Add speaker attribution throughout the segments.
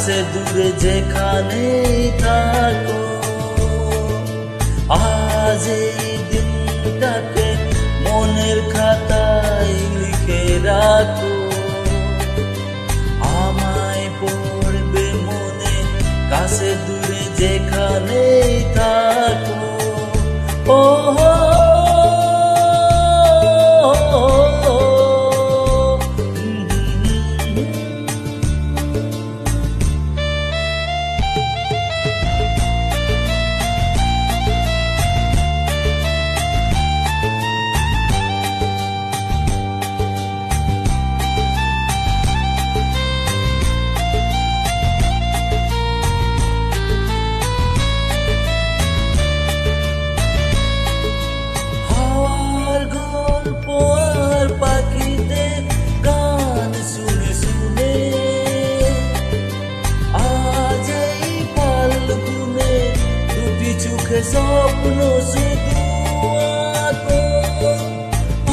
Speaker 1: কাছে দূরে যেখানেই থাকো, আজ এই দিনটাকে মনের খাতায় লিখে রাখো। আমায় পড়বে মনে, কাছে দূরে যেখানেই থাকো। ও পাখিদের গান শুনে শুনে আজ এই ফাল্গুনে দুটি চোখে স্বপ্ন শুধু আঁকো।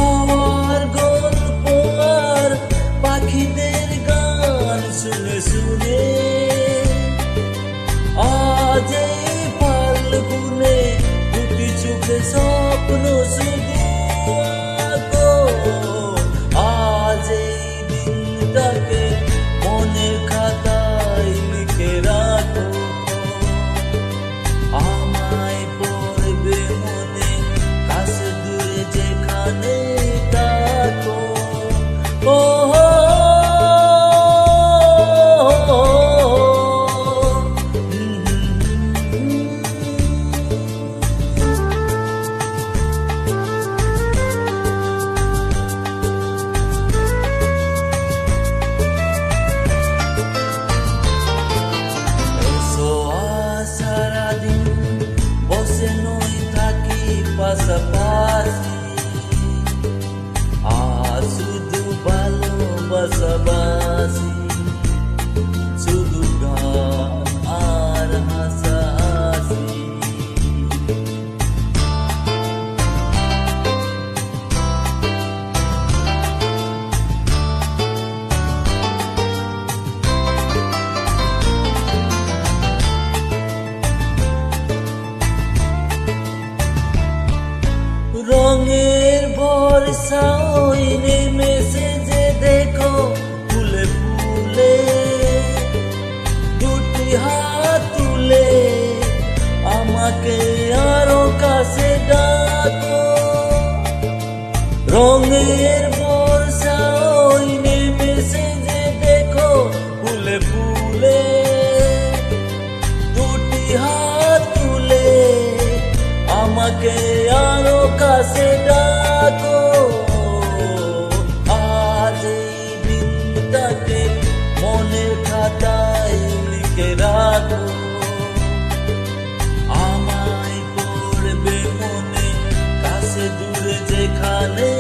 Speaker 1: আমার গল্প আর পাখিদের গান শুনে শুনে আজ এই ফাল্গুনে দুটি চোখে স্বপ্ন শুধু আঁকো। আজ এই দিনটাকে মনের খাতায় লিখে রাখো। আমায় পড়বে মনে, কাছে দূরে যেখানে থাকো। ও সারাদিন বসে নই থাকি পাশাপাশি, আর শুধু ভালোবাসাবাসি, শুধু গান আর হাসাহাসি। রঙের বর্ষা ওই নেমেছে যে দেখো ফুলে ফুলে, দুটি হাত তুলে আমাকে আরো কাছে ডাকো। রঙের বর্ষা ওই নেমেছে যে দেখো ফুলে ফুলে, দুটি হাত তুলে আমাকে আরো কাছে ডাকো। আজ এই দিনটাকে মনের খাতায় লিখে রাখো। আমায় পড়বে মনে, কাছে দূরে যেখানে